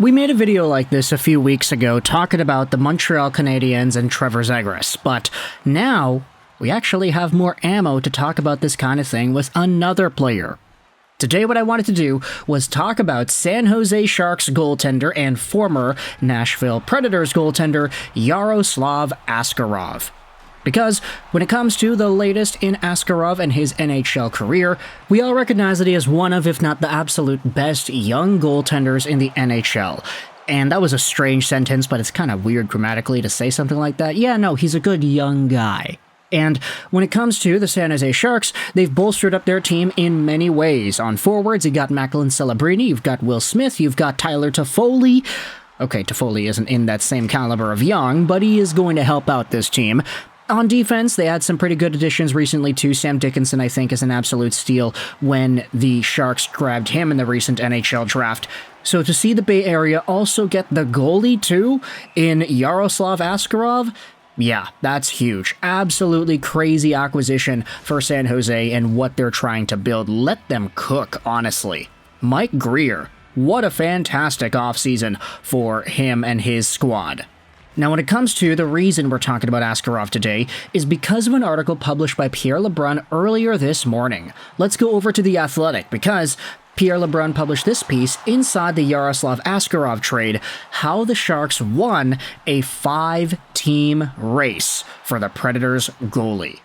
We made a video like this a few weeks ago talking about the Montreal Canadiens and Trevor Zegras, but now we actually have more ammo to talk about this kind of thing with another player. Today what I wanted to do was talk about San Jose Sharks goaltender and former Nashville Predators goaltender Yaroslav Askarov. Because when it comes to the latest in Askarov and his NHL career, we all recognize that he is one of, if not the absolute best young goaltenders in the NHL. And that was a strange sentence, but it's kind of weird grammatically to say something like that. Yeah, no, he's a good young guy. And when it comes to the San Jose Sharks, they've bolstered up their team in many ways. On forwards, you got Macklin, Celebrini, you've got Will Smith, you've got Tyler Toffoli. Okay, Toffoli isn't in that same caliber of young, but he is going to help out this team. On defense, they had some pretty good additions recently too. Sam Dickinson, I think, is an absolute steal when the Sharks grabbed him in the recent NHL Draft. So to see the Bay Area also get the goalie too in Yaroslav Askarov, yeah, that's huge. Absolutely crazy acquisition for San Jose and what they're trying to build. Let them cook, honestly. Mike Greer, what a fantastic offseason for him and his squad. Now, when it comes to the reason we're talking about Askarov today is because of an article published by Pierre LeBrun earlier this morning. Let's go over to The Athletic because Pierre LeBrun published this piece inside the Yaroslav Askarov trade, how the Sharks won a 5-team race for the Predators goalie.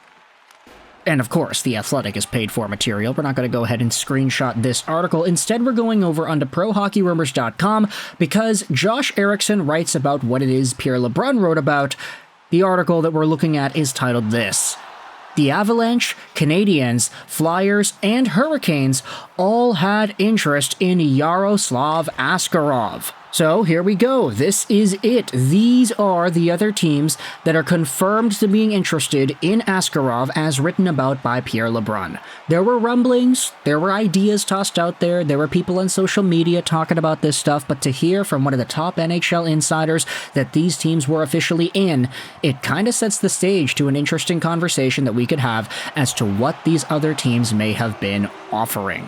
And of course, The Athletic is paid for material. We're not going to go ahead and screenshot this article. Instead, we're going over onto ProHockeyRumors.com because Josh Erickson writes about what it is Pierre LeBrun wrote about. The article that we're looking at is titled this: The Avalanche, Canadiens, Flyers, and Hurricanes all had interest in Yaroslav Askarov. So here we go. This is it. These are the other teams that are confirmed to being interested in Askarov as written about by Pierre LeBrun. There were rumblings, there were ideas tossed out there were people on social media talking about this stuff, but to hear from one of the top NHL insiders that these teams were officially in, it kind of sets the stage to an interesting conversation that we could have as to what these other teams may have been offering.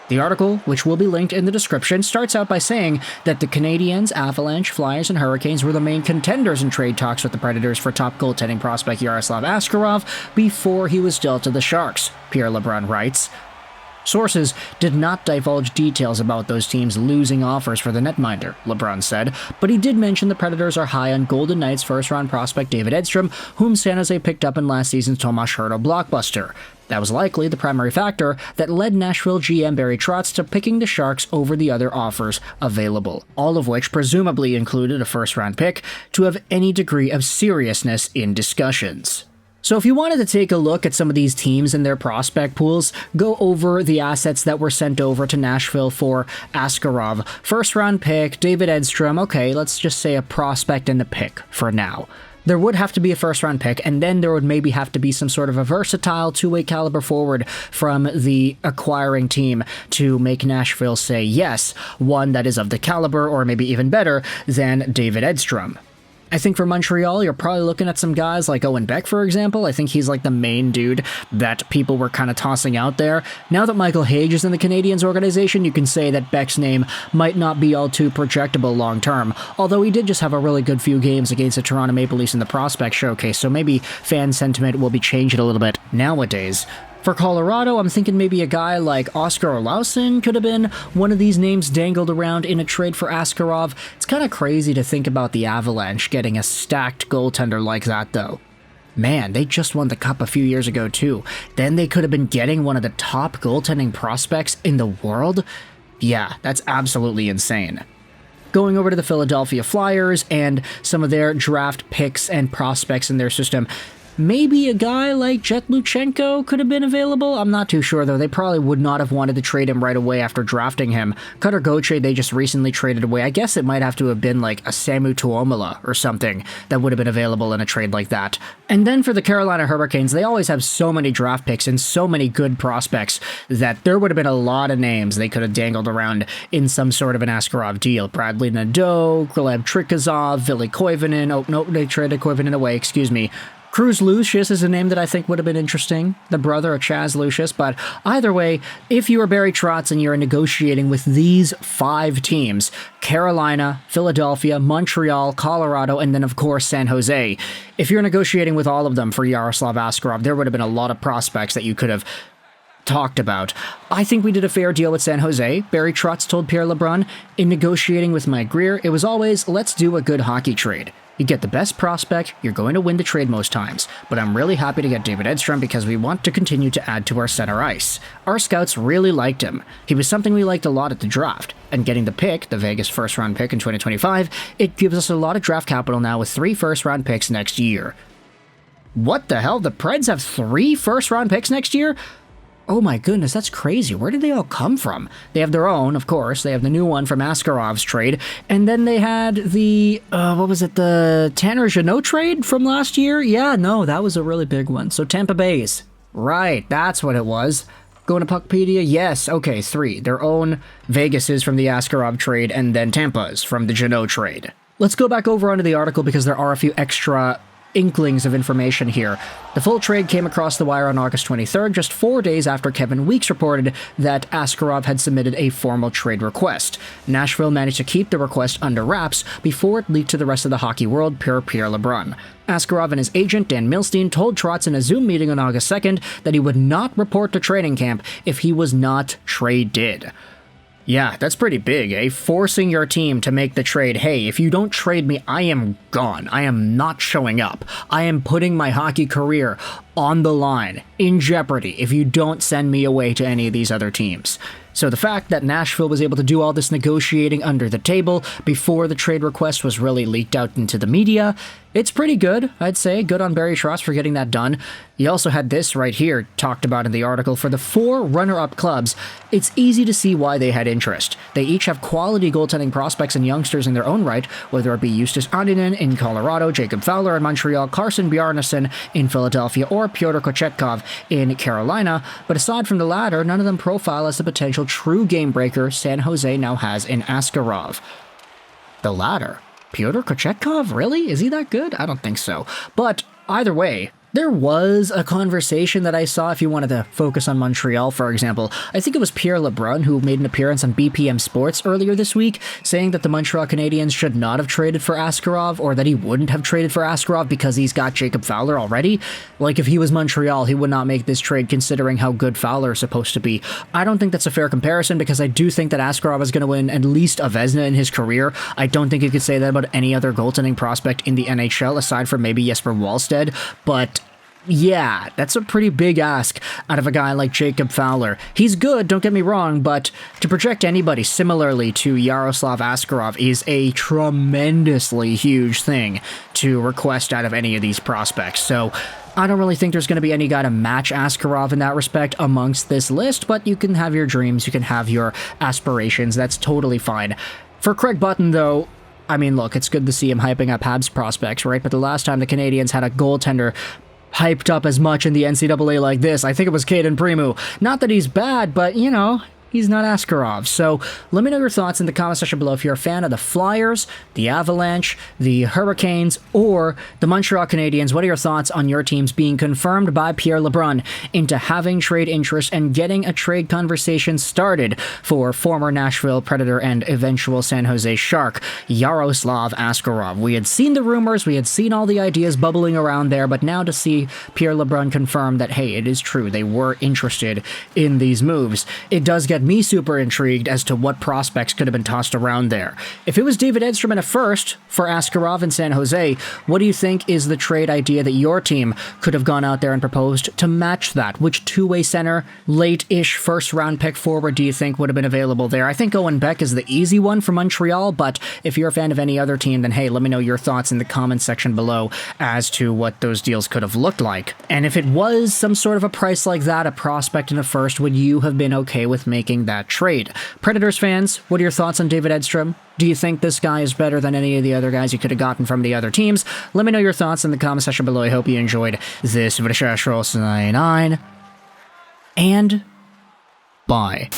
The article, which will be linked in the description, starts out by saying that the Canadiens, Avalanche, Flyers, and Hurricanes were the main contenders in trade talks with the Predators for top goaltending prospect Yaroslav Askarov before he was dealt to the Sharks, Pierre LeBrun writes. Sources did not divulge details about those teams losing offers for the netminder, LeBrun said, but he did mention the Predators are high on Golden Knights first-round prospect David Edstrom, whom San Jose picked up in last season's Tomas Hertl blockbuster. That was likely the primary factor that led Nashville GM Barry Trotz to picking the Sharks over the other offers available, all of which presumably included a first-round pick to have any degree of seriousness in discussions. So if you wanted to take a look at some of these teams and their prospect pools, go over the assets that were sent over to Nashville for Askarov. First round pick, David Edstrom, okay, let's just say a prospect and a pick for now. There would have to be a first-round pick, and then there would maybe have to be some sort of a versatile two-way caliber forward from the acquiring team to make Nashville say yes, one that is of the caliber or maybe even better than David Edstrom. I think for Montreal, you're probably looking at some guys like Owen Beck, for example. I think he's like the main dude that people were kind of tossing out there. Now that Michael Hage is in the Canadiens organization, you can say that Beck's name might not be all too projectable long-term, although he did just have a really good few games against the Toronto Maple Leafs in the Prospect Showcase, so maybe fan sentiment will be changing a little bit nowadays. For Colorado, I'm thinking maybe a guy like Oscar Olausson could have been one of these names dangled around in a trade for Askarov. It's kind of crazy to think about the Avalanche getting a stacked goaltender like that, though. Man, they just won the Cup a few years ago, too. Then they could have been getting one of the top goaltending prospects in the world? Yeah, that's absolutely insane. Going over to the Philadelphia Flyers and some of their draft picks and prospects in their system, maybe a guy like Jet Luchenko could have been available. I'm not too sure, though. They probably would not have wanted to trade him right away after drafting him. Cutter Gauthier, they just recently traded away. I guess it might have to have been like a Samu Tuomola or something that would have been available in a trade like that. And then for the Carolina Hurricanes, they always have so many draft picks and so many good prospects that there would have been a lot of names they could have dangled around in some sort of an Askarov deal. Bradley Nadeau, Gleb Trikazov, Ville Koivunen. Oh, no, they traded Koivunen away, excuse me. Cruz Lucius is a name that I think would have been interesting, the brother of Chaz Lucius, but either way, if you are Barry Trotz and you're negotiating with these 5 teams, Carolina, Philadelphia, Montreal, Colorado, and then of course San Jose, if you're negotiating with all of them for Yaroslav Askarov, there would have been a lot of prospects that you could have talked about. I think we did a fair deal with San Jose. Barry Trotz told Pierre LeBrun, in negotiating with Mike Greer, it was always, let's do a good hockey trade. You get the best prospect, you're going to win the trade most times, but I'm really happy to get David Edstrom because we want to continue to add to our center ice. Our scouts really liked him. He was something we liked a lot at the draft, and getting the pick, the Vegas first-round pick in 2025, it gives us a lot of draft capital now with 3 first-round picks next year. What the hell? The Preds have 3 first-round picks next year? Oh my goodness, that's crazy. Where did they all come from? They have their own, of course. They have the new one from Askarov's trade. And then they had the, the Tanner Jeannot trade from last year? Yeah, no, that was a really big one. So Tampa Bay's. Right, that's what it was. Going to Puckpedia? Yes, okay, 3. Their own, Vegas's from the Askarov trade, and then Tampa's from the Jeannot trade. Let's go back over onto the article because there are a few extra inklings of information here. The full trade came across the wire on August 23rd, just 4 days after Kevin Weeks reported that Askarov had submitted a formal trade request. Nashville managed to keep the request under wraps before it leaked to the rest of the hockey world per Pierre LeBrun. Askarov and his agent, Dan Milstein, told Trotz in a Zoom meeting on August 2nd that he would not report to training camp if he was not traded. Yeah, that's pretty big, eh? Forcing your team to make the trade. Hey, if you don't trade me, I am gone. I am not showing up. I am putting my hockey career on the line, in jeopardy, if you don't send me away to any of these other teams. So the fact that Nashville was able to do all this negotiating under the table before the trade request was really leaked out into the media, it's pretty good, I'd say. Good on Barry Trotz for getting that done. You also had this right here talked about in the article. For the 4 runner-up clubs, it's easy to see why they had interest. They each have quality goaltending prospects and youngsters in their own right, whether it be Justus Annunen in Colorado, Jacob Fowler in Montreal, Carson Bjarnason in Philadelphia, or Pyotr Kochetkov in Carolina. But aside from the latter, none of them profile as the potential true game breaker San Jose now has in Askarov. The latter? Pyotr Kochetkov? Really? Is he that good? I don't think so. But either way, there was a conversation that I saw, if you wanted to focus on Montreal, for example. I think it was Pierre LeBrun who made an appearance on BPM Sports earlier this week, saying that the Montreal Canadiens should not have traded for Askarov, or that he wouldn't have traded for Askarov because he's got Jacob Fowler already. Like, if he was Montreal, he would not make this trade considering how good Fowler is supposed to be. I don't think that's a fair comparison because I do think that Askarov is going to win at least a Vezina in his career. I don't think you could say that about any other goaltending prospect in the NHL aside from maybe Jesper Wallstedt, but yeah, that's a pretty big ask out of a guy like Jacob Fowler. He's good, don't get me wrong, but to project anybody similarly to Yaroslav Askarov is a tremendously huge thing to request out of any of these prospects. So I don't really think there's going to be any guy to match Askarov in that respect amongst this list, but you can have your dreams, you can have your aspirations, that's totally fine. For Craig Button, though, I mean, look, it's good to see him hyping up Habs prospects, right? But the last time the Canadiens had a goaltender hyped up as much in the NCAA like this, I think it was Cayden Primeau. Not that he's bad, but, you know, he's not Askarov. So let me know your thoughts in the comment section below if you're a fan of the Flyers, the Avalanche, the Hurricanes, or the Montreal Canadiens. What are your thoughts on your teams being confirmed by Pierre LeBrun into having trade interest and getting a trade conversation started for former Nashville Predator and eventual San Jose Shark, Yaroslav Askarov? We had seen the rumors, we had seen all the ideas bubbling around there, but now to see Pierre LeBrun confirm that, hey, it is true, they were interested in these moves, it does get me super intrigued as to what prospects could have been tossed around there. If it was David Edstrom in a first for Askarov in San Jose, what do you think is the trade idea that your team could have gone out there and proposed to match that? Which two-way center, late-ish first-round pick forward do you think would have been available there? I think Owen Beck is the easy one for Montreal, but if you're a fan of any other team, then hey, let me know your thoughts in the comments section below as to what those deals could have looked like. And if it was some sort of a price like that, a prospect in a first, would you have been okay with making that trade? Predators fans, what are your thoughts on David Edstrom? Do you think this guy is better than any of the other guys you could have gotten from the other teams? Let me know your thoughts in the comment section below. I hope you enjoyed this video. And bye.